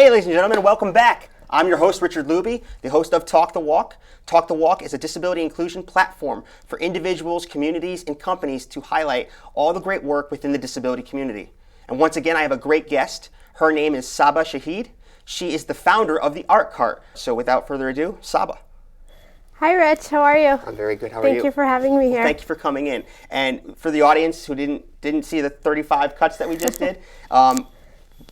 Hey, ladies and gentlemen, welcome back. I'm your host, Richard Luby, the host of Talk the Walk. Talk the Walk is a disability inclusion platform for individuals, communities, and companies to highlight all the great work within the disability community. And once again, I have a great guest. Her name is Saba Shahid. She is the founder of the Art Cart. So without further ado, Saba. Hi, Rich. How are you? I'm very good. How are you? Thank you for having me here. Well, thank you for coming in. And for the audience who didn't see the 35 cuts that we just did,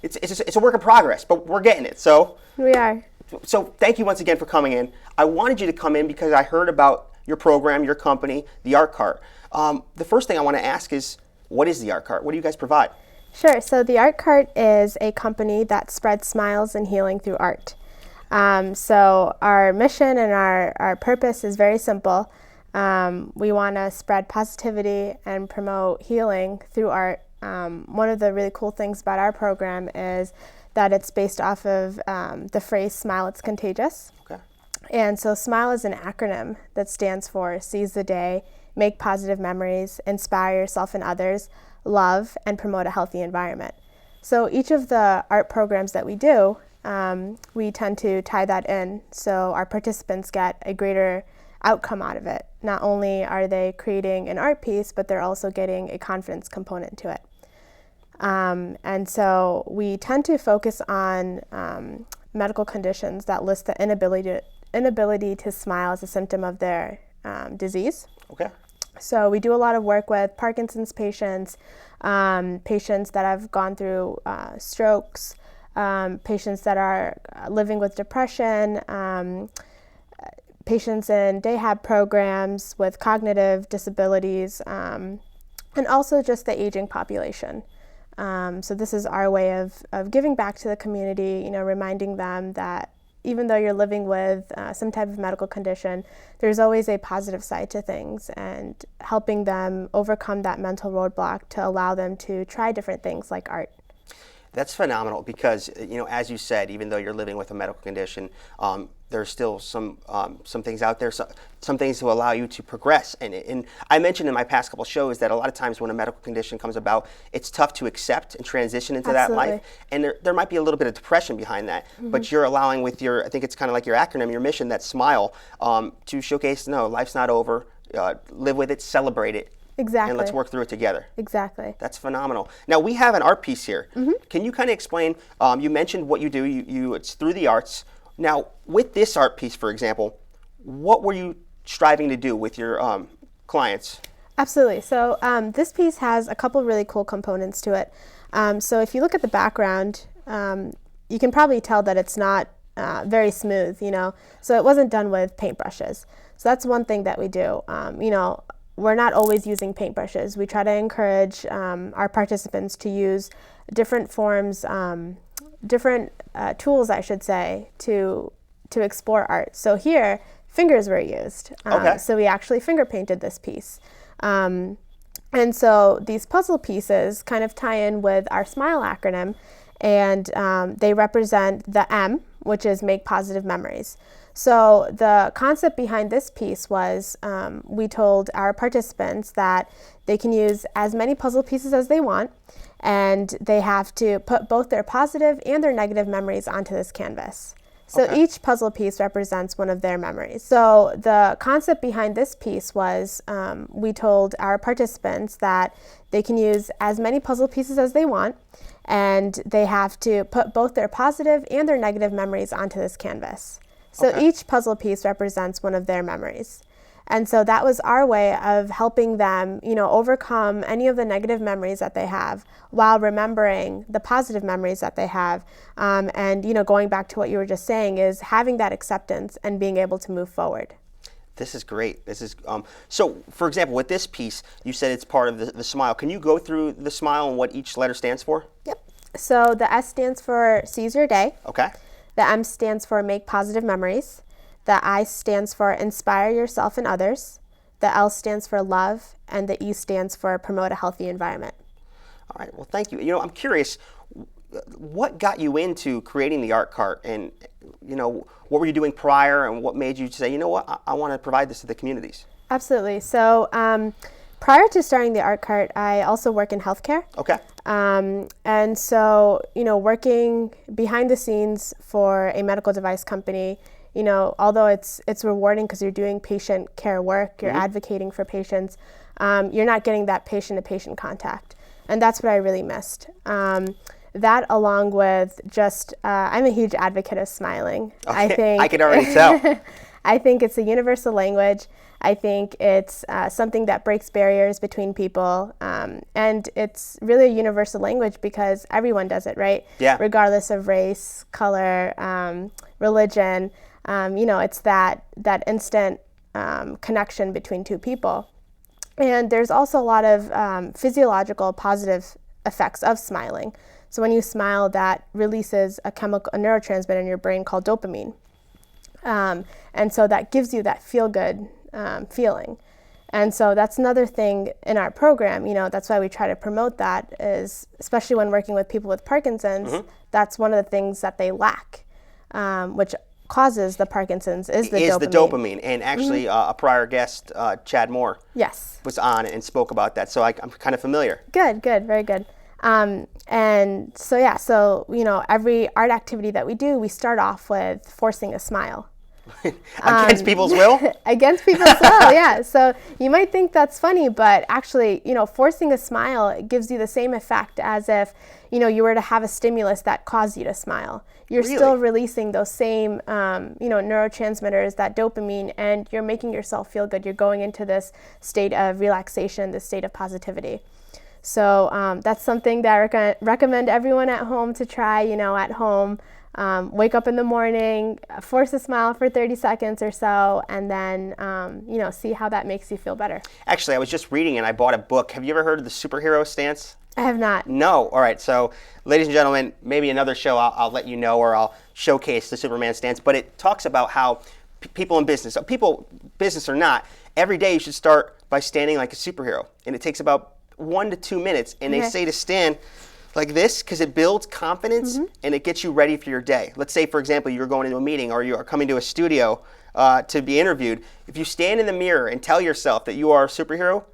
it's a work in progress, but we're getting it. So we are. So thank you once again for coming in. I wanted you to come in because I heard about your program, your company, the Art Cart. The first thing I want to ask is, what is the Art Cart? What do you guys provide? Sure. So the Art Cart is a company that spreads smiles and healing through art. So our mission and our purpose is very simple. We want to spread positivity and promote healing through art. One of the really cool things about our program is that it's based off of the phrase "Smile, it's contagious." Okay. And so SMILE is an acronym that stands for Seize the Day, Make Positive Memories, Inspire Yourself and Others, Love, and Promote a Healthy Environment. So each of the art programs that we do, we tend to tie that in so our participants get a greater outcome out of it. Not only are they creating an art piece, but they're also getting a confidence component to it. And so we tend to focus on medical conditions that list the inability to smile as a symptom of their disease. Okay. So we do a lot of work with Parkinson's patients, patients that have gone through strokes, patients that are living with depression, patients in day hab programs with cognitive disabilities, and also just the aging population. So this is our way of giving back to the community, reminding them that even though you're living with some type of medical condition, there's always a positive side to things, and helping them overcome that mental roadblock to allow them to try different things like art. That's phenomenal because, as you said, even though you're living with a medical condition, there's still some things out there, some things to allow you to progress. And I mentioned in my past couple shows that a lot of times when a medical condition comes about, it's tough to accept and transition into Absolutely. that life. And there might be a little bit of depression behind that. Mm-hmm. But you're allowing with I think it's kind of like your acronym, your mission, that SMILE, to showcase, no, life's not over, live with it, celebrate it. Exactly. And let's work through it together. Exactly. That's phenomenal. Now, we have an art piece here. Mm-hmm. Can you kind of explain, you mentioned what you do, it's through the arts. Now, with this art piece, for example, what were you striving to do with your clients? Absolutely. So this piece has a couple really cool components to it. So if you look at the background, you can probably tell that it's not very smooth, So it wasn't done with paintbrushes. So that's one thing that we do. We're not always using paintbrushes. We try to encourage our participants to use different forms, different tools, I should say, to explore art. So here, fingers were used. Okay. So we actually finger painted this piece. And so these puzzle pieces kind of tie in with our SMILE acronym, and they represent the M, which is Make Positive Memories. So the concept behind this piece was we told our participants that they can use as many puzzle pieces as they want, and they have to put both their positive and their negative memories onto this canvas. So Okay. each puzzle piece represents one of their memories. So the concept behind this piece was we told our participants that they can use as many puzzle pieces as they want, and they have to put both their positive and their negative memories onto this canvas. So Okay. each puzzle piece represents one of their memories. And so that was our way of helping them, overcome any of the negative memories that they have while remembering the positive memories that they have. And, going back to what you were just saying, is having that acceptance and being able to move forward. This is great. This is so. For example, with this piece, you said it's part of the SMILE. Can you go through the SMILE and what each letter stands for? Yep. So the S stands for Seize Your Day. Okay. The M stands for Make Positive Memories. The I stands for Inspire Yourself and Others. The L stands for Love, and the E stands for Promote a Healthy Environment. All right. Well, thank you. I'm curious, what got you into creating the Art Cart, and what were you doing prior, and what made you say, you know what, I want to provide this to the communities? Absolutely. So prior to starting the Art Cart, I also work in healthcare. Okay. And so, working behind the scenes for a medical device company, although it's rewarding because you're doing patient care work, you're advocating for patients, you're not getting that patient-to-patient contact. And that's what I really missed. That along with just, I'm a huge advocate of smiling. Okay. I can already tell. I think it's a universal language. I think it's something that breaks barriers between people. And it's really a universal language because everyone does it, right? Yeah. Regardless of race, color, religion. It's that instant connection between two people. And there's also a lot of physiological positive effects of smiling. So when you smile, that releases a neurotransmitter in your brain called dopamine. And so that gives you that feel-good feeling. And so that's another thing in our program, that's why we try to promote that, is especially when working with people with Parkinson's, that's one of the things that they lack, which causes the Parkinson's is the dopamine. And actually a prior guest, Chad Moore, yes, was on and spoke about that. So I'm kind of familiar. Good, very good. And so every art activity that we do, we start off with forcing a smile. Against people's will? Against people's will, yeah. So you might think that's funny, but actually, forcing a smile gives you the same effect as if, you were to have a stimulus that caused you to smile. You're Really? Still releasing those same, neurotransmitters, that dopamine, and you're making yourself feel good. You're going into this state of relaxation, this state of positivity. So that's something that I recommend everyone at home to try, at home. Wake up in the morning, force a smile for 30 seconds or so, and then, see how that makes you feel better. Actually, I was just reading and I bought a book. Have you ever heard of the superhero stance? I have not. No. All right. So, ladies and gentlemen, maybe another show I'll let you know, or I'll showcase the Superman stance. But it talks about how people in business, business or not, every day you should start by standing like a superhero. And it takes about 1 to 2 minutes. And they say to stand like this because it builds confidence and it gets you ready for your day. Let's say, for example, you're going into a meeting or you are coming to a studio to be interviewed. If you stand in the mirror and tell yourself that you are a superhero,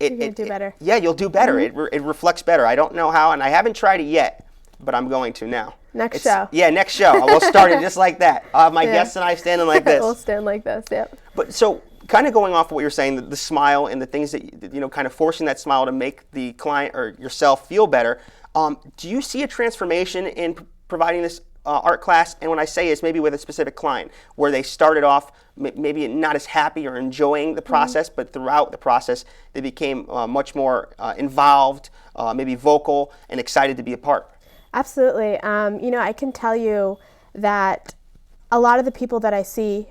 you'll do better. You'll do better. It reflects better. I don't know how, and I haven't tried it yet, but I'm going to now. Next show. Yeah, next show. We'll start it just like that. My guests and I standing like this. We'll stand like this, yep. But so, kind of going off of what you're saying, the smile and the things that, kind of forcing that smile to make the client or yourself feel better, do you see a transformation in providing this art class? And when I say it's maybe with a specific client, where they started off maybe not as happy or enjoying the process, but throughout the process, they became much more involved, maybe vocal, and excited to be a part. Absolutely. I can tell you that a lot of the people that I see,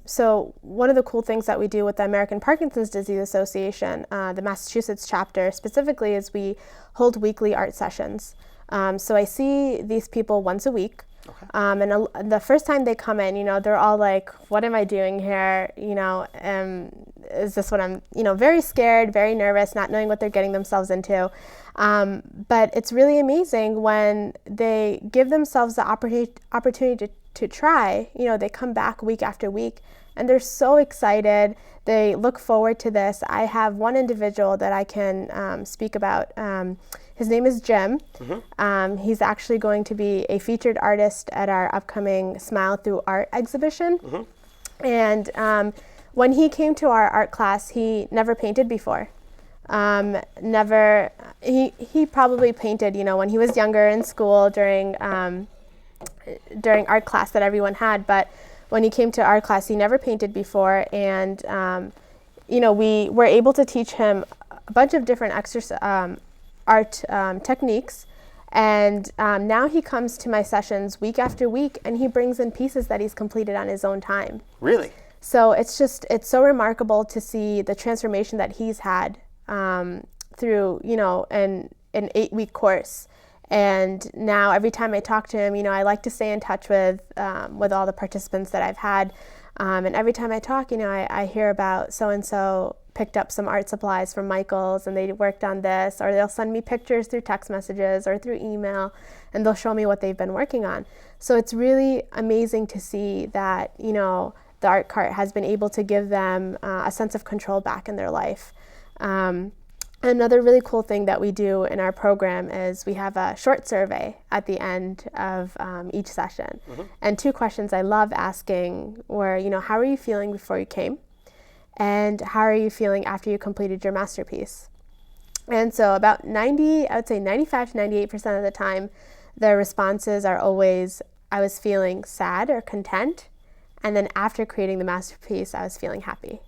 so one of the cool things that we do with the American Parkinson's Disease Association, the Massachusetts chapter specifically, is we hold weekly art sessions. So I see these people once a week. Okay. And the first time they come in, they're all like, what am I doing here? Is this what I'm, very scared, very nervous, not knowing what they're getting themselves into. But it's really amazing when they give themselves the opportunity to try. They come back week after week and they're so excited. They look forward to this. I have one individual that I can speak about. His name is Jim. He's actually going to be a featured artist at our upcoming Smile Through Art exhibition. And when he came to our art class, he never painted before. He probably painted, when he was younger in school during art class that everyone had, but when he came to art class, he never painted before, and we were able to teach him a bunch of different art techniques, and now he comes to my sessions week after week, and he brings in pieces that he's completed on his own time. Really? So it's so remarkable to see the transformation that he's had through, an 8-week course. And now every time I talk to him, I like to stay in touch with all the participants that I've had. And every time I talk, I hear about so-and-so picked up some art supplies from Michael's and they worked on this, or they'll send me pictures through text messages or through email, and they'll show me what they've been working on. So it's really amazing to see that, the art cart has been able to give them a sense of control back in their life. Another really cool thing that we do in our program is we have a short survey at the end of each session. And 2 questions I love asking were, how are you feeling before you came? And how are you feeling after you completed your masterpiece? And so about 95 to 98% of the time, the responses are always, I was feeling sad or content. And then after creating the masterpiece, I was feeling happy.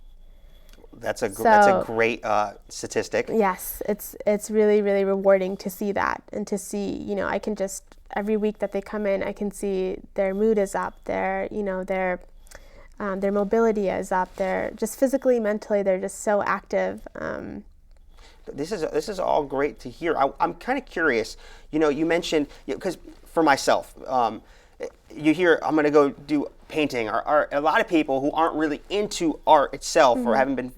That's a great statistic. Yes, it's really, really rewarding to see that, and to see, I can just, every week that they come in, I can see their mood is up, their mobility is up, they're just physically, mentally, they're just so active. This is all great to hear. I'm kind of curious. You mentioned, because for myself, you hear I'm going to go do painting, or a lot of people who aren't really into art itself or haven't been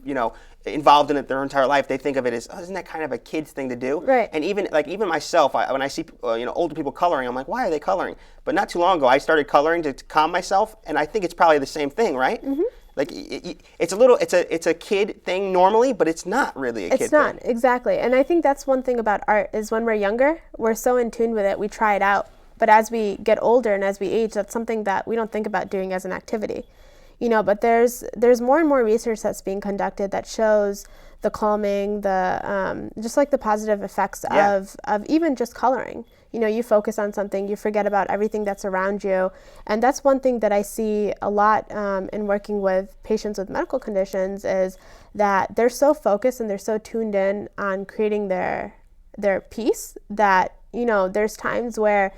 involved in it their entire life, they think of it as, isn't that kind of a kid's thing to do? Right. And even myself, when I see older people coloring, I'm like, why are they coloring? But not too long ago, I started coloring to calm myself, and I think it's probably the same thing, right? Like it's a kid thing normally, but it's not really a kid thing. It's not, exactly. And I think that's one thing about art is when we're younger, we're so in tune with it, we try it out. But as we get older and as we age, that's something that we don't think about doing as an activity. But there's more and more research that's being conducted that shows the calming, the just like the positive effects of even just coloring. You focus on something, you forget about everything that's around you. And that's one thing that I see a lot in working with patients with medical conditions, is that they're so focused and they're so tuned in on creating their piece that, there's times where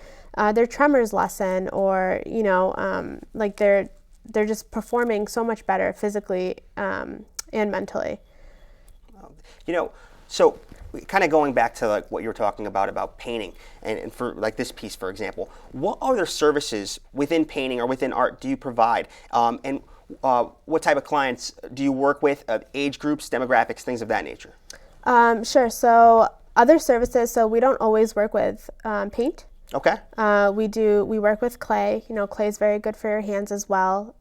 their tremors lessen, or, like they're just performing so much better physically and mentally. So kind of going back to like what you were talking about painting, and for like this piece, for example, what other services within painting or within art do you provide? And what type of clients do you work with, age groups, demographics, things of that nature? Sure. So other services, so we don't always work with paint. Okay. We work with clay. Clay is very good for your hands as well.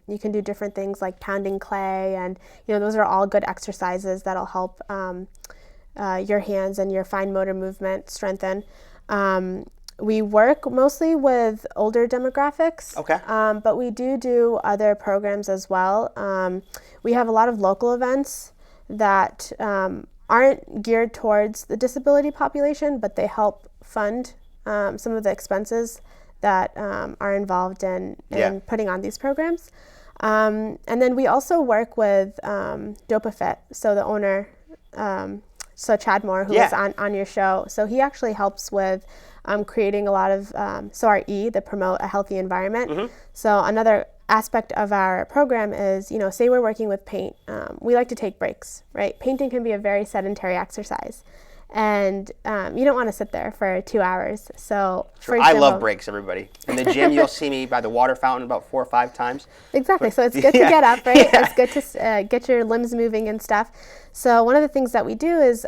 You can do different things like pounding clay, and those are all good exercises that'll help your hands and your fine motor movement strengthen. We work mostly with older demographics. Okay. But we do other programs as well. We have a lot of local events that aren't geared towards the disability population, but they help fund some of the expenses that are involved in putting on these programs. And then we also work with DopaFit, so the owner, so Chad Moore, who is on your show. So he actually helps with creating a lot of, our E, the promote a healthy environment. So another aspect of our program is, say we're working with paint, we like to take breaks, right? Painting can be a very sedentary exercise. And you don't want to sit there for 2 hours. So, for example, I love breaks, everybody. In the gym, you'll see me by the water fountain about 4 or 5 times. Exactly. So it's good to get up, right? It's good to get your limbs moving and stuff. So one of the things that we do is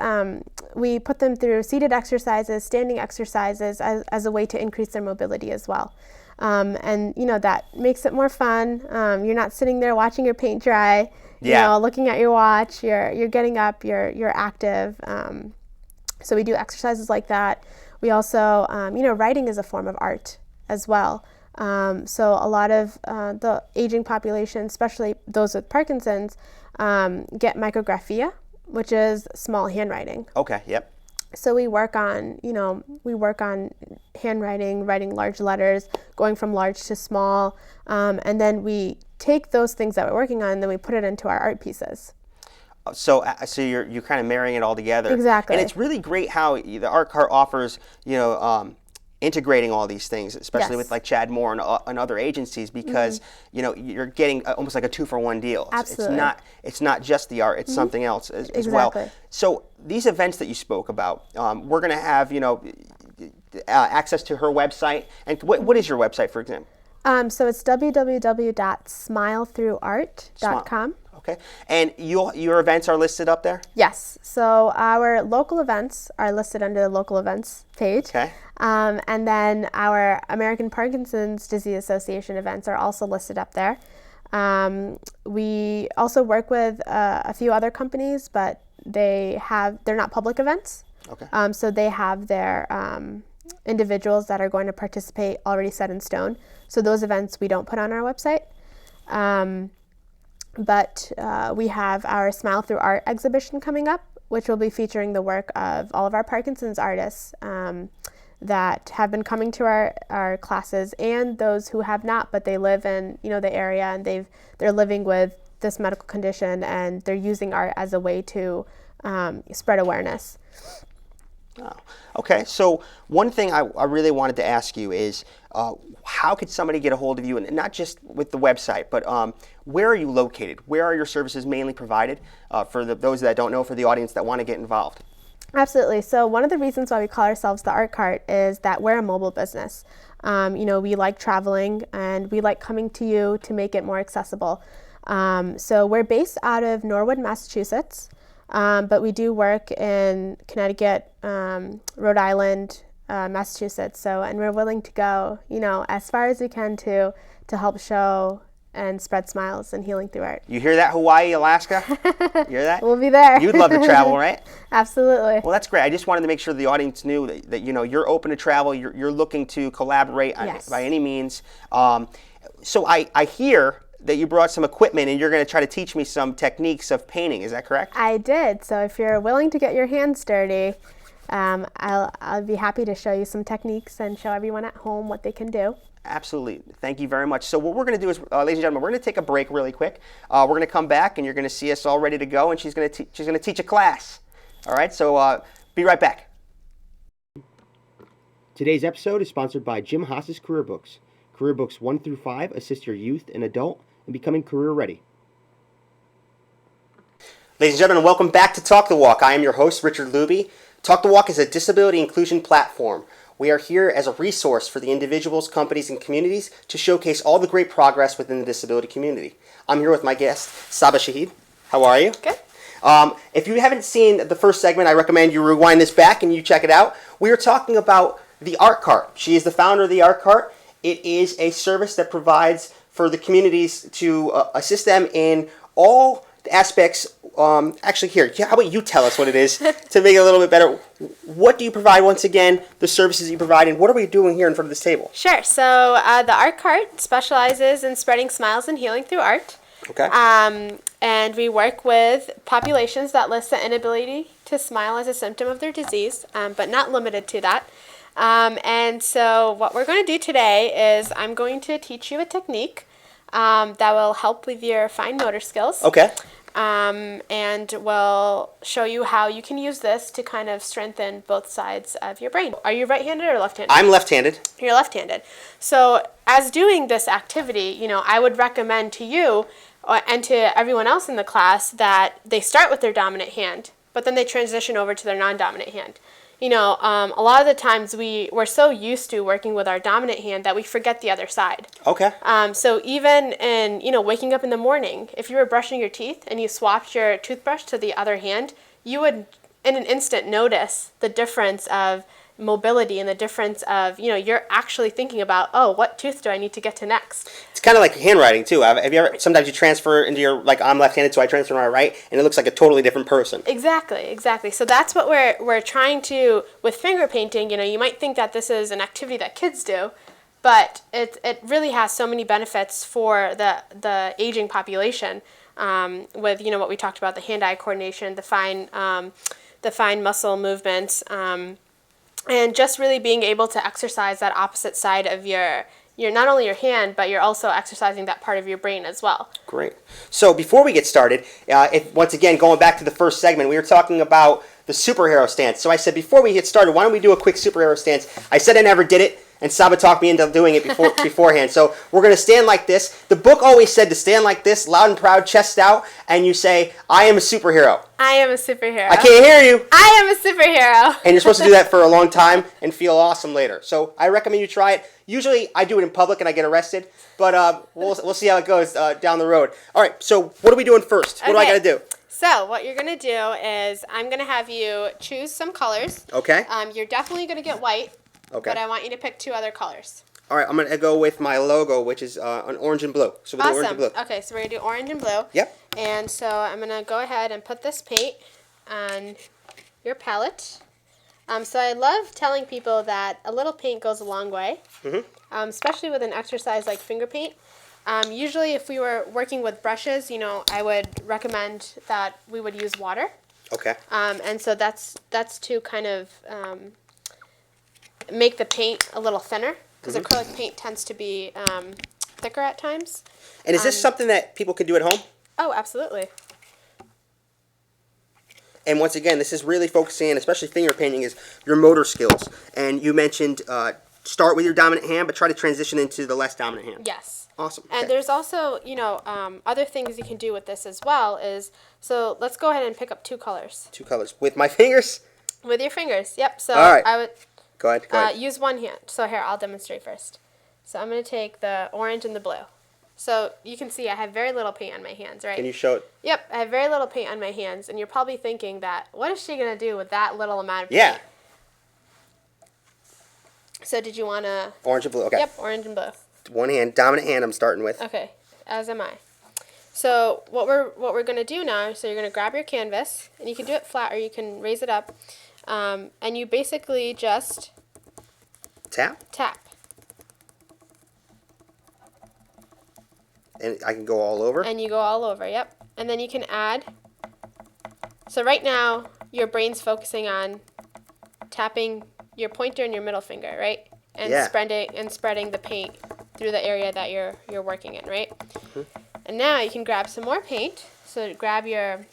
we put them through seated exercises, standing exercises as a way to increase their mobility as well. And that makes it more fun. You're not sitting there watching your paint dry. Looking at your watch. You're getting up. You're active. So we do exercises like that. We also, writing is a form of art as well. So a lot of the aging population, especially those with Parkinson's, get micrographia, which is small handwriting. Okay, yep. So we work on handwriting, writing large letters, going from large to small, and then we take those things that we're working on and then we put it into our art pieces. So you're kind of marrying it all together. Exactly. And it's really great how the Art Cart offers, integrating all these things, especially with like Chad Moore and other agencies, because you're getting almost like a 2-for-1 deal. Absolutely. It's not just the art; it's something else as well. So these events that you spoke about, we're going to have access to her website. And what is your website, for example? So it's www.smilethroughart.com. Okay. And your events are listed up there? Yes. So our local events are listed under the local events page. Okay. And then our American Parkinson's Disease Association events are also listed up there. We also work with a few other companies, but they're not public events. Okay. So they have their individuals that are going to participate already set in stone. So those events we don't put on our website. But we have our Smile Through Art exhibition coming up, which will be featuring the work of all of our Parkinson's artists that have been coming to our classes, and those who have not, but they live in the area, and they're living with this medical condition, and they're using art as a way to spread awareness. Oh, okay. So one thing I really wanted to ask you is how could somebody get a hold of you, and not just with the website, but where are you located? Where are your services mainly provided for those that don't know, for the audience that want to get involved? Absolutely. So one of the reasons why we call ourselves the Art Cart is that we're a mobile business. We like traveling, and we like coming to you to make it more accessible. So we're based out of Norwood, Massachusetts, but we do work in Connecticut, Rhode Island, Massachusetts. And we're willing to go, as far as we can to help show and spread smiles and healing through art. You hear that, Hawaii, Alaska? You hear that? We'll be there. You'd love to travel, right? Absolutely. Well, that's great. I just wanted to make sure the audience knew that you're open to travel. You're looking to collaborate Yes. by any means. So I hear that you brought some equipment, and you're going to try to teach me some techniques of painting. Is that correct? I did. So if you're willing to get your hands dirty, I'll be happy to show you some techniques and show everyone at home what they can do. Absolutely. Thank you very much. So what we're going to do is, ladies and gentlemen, we're going to take a break really quick. We're going to come back, and you're going to see us all ready to go, and she's going to teach a class. All right. So be right back. Today's episode is sponsored by Jim Haas's Career Books. Career Books 1 through 5 assist your youth and adult in becoming career ready. Ladies and gentlemen, welcome back to Talk the Walk. I am your host, Richard Luby. Talk the Walk is a disability inclusion platform. We are here as a resource for the individuals, companies, and communities to showcase all the great progress within the disability community. I'm here with my guest, Saba Shahid. How are you? Good. If you haven't seen the first segment, I recommend you rewind this back and you check it out. We are talking about the Art Cart. She is the founder of the Art Cart. It is a service that provides for the communities to assist them in all aspects. Actually, here, how about you tell us what it is to make it a little bit better? What do you provide, once again, the services you provide, and what are we doing here in front of this table? Sure. So the Art Cart specializes in spreading smiles and healing through art. Okay. And we work with populations that list the inability to smile as a symptom of their disease, but not limited to that. And so what we're going to do today is I'm going to teach you a technique that will help with your fine motor skills. Okay. And we'll show you how you can use this to kind of strengthen both sides of your brain. Are you right-handed or left-handed? I'm left-handed. You're left-handed. So as doing this activity, I would recommend to you and to everyone else in the class that they start with their dominant hand, but then they transition over to their non-dominant hand. A lot of the times we're so used to working with our dominant hand that we forget the other side. Okay. So even in, waking up in the morning, if you were brushing your teeth and you swapped your toothbrush to the other hand, you would in an instant notice the difference of mobility and the difference of, you're actually thinking about, oh, what tooth do I need to get to next? It's kind of like handwriting, too. Have you ever, sometimes you transfer into your, like, I'm left-handed, so I transfer to my right, and it looks like a totally different person. Exactly. So that's what we're trying to, with finger painting, you might think that this is an activity that kids do, but it really has so many benefits for the aging population, with, what we talked about, the hand-eye coordination, the fine muscle movements, and just really being able to exercise that opposite side of your not only your hand, but you're also exercising that part of your brain as well. Great. So before we get started, once again, going back to the first segment, we were talking about the superhero stance. So I said, before we get started, why don't we do a quick superhero stance? I said I never did it, and Saba talked me into doing it beforehand. So we're going to stand like this. The book always said to stand like this, loud and proud, chest out, and you say, I am a superhero. I am a superhero. I can't hear you. I am a superhero. And you're supposed to do that for a long time and feel awesome later. So I recommend you try it. Usually I do it in public and I get arrested, but we'll see how it goes down the road. All right, so what are we doing first? What do I got to do? So what you're going to do is I'm going to have you choose some colors. Okay. You're definitely going to get white. Okay. But I want you to pick 2 other colors. All right, I'm going to go with my logo, which is an orange and blue. So we'll do orange and blue. Okay, so we're going to do orange and blue. Yep. And so I'm going to go ahead and put this paint on your palette. So I love telling people that a little paint goes a long way, especially with an exercise like finger paint. Usually if we were working with brushes, I would recommend that we would use water. Okay. And so that's to kind of make the paint a little thinner, because acrylic paint tends to be thicker at times. And is this something that people can do at home? Oh, absolutely. And once again, this is really focusing on, especially finger painting, is your motor skills. And you mentioned start with your dominant hand, but try to transition into the less dominant hand. Yes. Awesome. And Okay. there's also, other things you can do with this as well is, so let's go ahead and pick up 2 colors. 2 colors. With my fingers? With your fingers, yep. So All right. I would Go ahead. use one hand. So here, I'll demonstrate first. So I'm going to take the orange and the blue. So you can see I have very little paint on my hands, right? Can you show it? Yep, I have very little paint on my hands, and you're probably thinking that, what is she going to do with that little amount of paint? Yeah. So did you want to... Orange and blue. Okay. Yep, orange and blue. One hand. Dominant hand I'm starting with. Okay, as am I. So what we're going to do now, so you're going to grab your canvas, and you can do it flat or you can raise it up, and you basically just Tap. tap. And I can go all over. And you go all over, yep. And then you can add. So right now, your brain's focusing on tapping your pointer and your middle finger, right? And Yeah. spreading the paint through the area that you're working in, right? And now you can grab some more paint. So grab your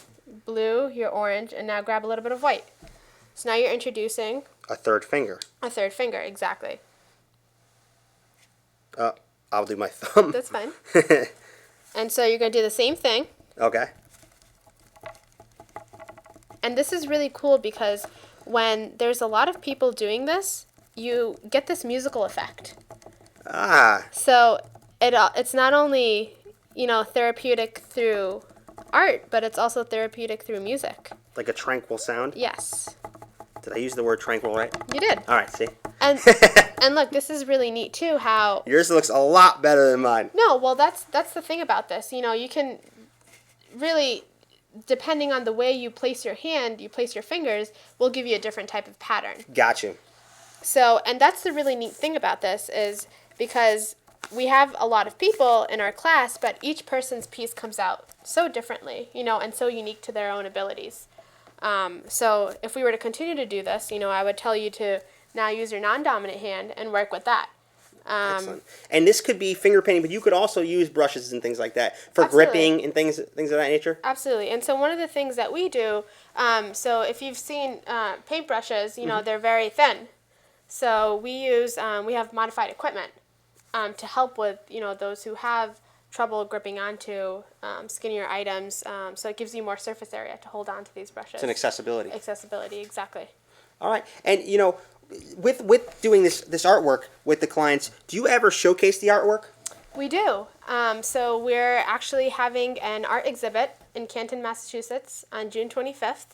blue, your orange, and now grab a little bit of white. So now you're introducing A third finger. a third finger, exactly. I'll do my thumb. That's fine. And so you're going to do the same thing. Okay. And this is really cool because when there's a lot of people doing this, you get this musical effect. Ah. So it's not only, therapeutic through art, but it's also therapeutic through music. Like a tranquil sound. Yes, Did I use the word tranquil right? you did. All right. See. And and look, this is really neat too, how... Yours looks a lot better than mine. No, well, that's the thing about this. You can really, depending on the way you place your hand, you place your fingers, will give you a different type of pattern. Got you. So, and that's the really neat thing about this is because we have a lot of people in our class, but each person's piece comes out so differently, and so unique to their own abilities. So if we were to continue to do this, I would tell you to now use your non-dominant hand and work with that. Excellent. And this could be finger painting, but you could also use brushes and things like that for Absolutely. gripping and things of that nature. Absolutely. And so one of the things that we do, so if you've seen paintbrushes, they're very thin. So we have modified equipment to help with, those who have trouble gripping onto skinnier items. So it gives you more surface area to hold on to these brushes. It's an accessibility. Accessibility, exactly. All right. And, with doing this artwork with the clients, do you ever showcase the artwork? We do. So we're actually having an art exhibit in Canton, Massachusetts on June 25th.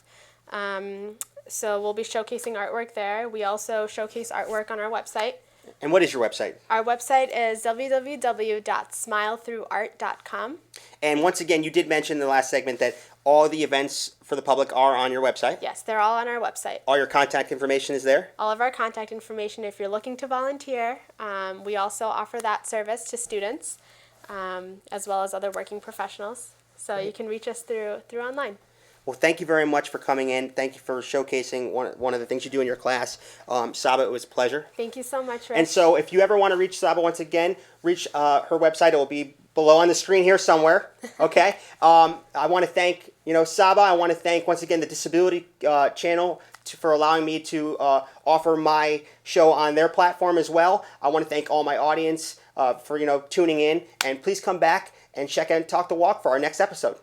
So we'll be showcasing artwork there. We also showcase artwork on our website. And what is your website? Our website is www.smilethroughart.com. And once again, you did mention in the last segment that all the events for the public are on your website. Yes, they're all on our website. All your contact information is there? All of our contact information, if you're looking to volunteer, we also offer that service to students, as well as other working professionals. So you can reach us through online. Well, thank you very much for coming in. Thank you for showcasing one of the things you do in your class. Saba, it was a pleasure. Thank you so much, Rich. And so if you ever want to reach Saba, once again, reach her website. It will be below on the screen here somewhere. Okay? I want to thank, Saba. I want to thank, once again, the Disability Channel for allowing me to offer my show on their platform as well. I want to thank all my audience for, tuning in. And please come back and check out Talk the Walk for our next episode.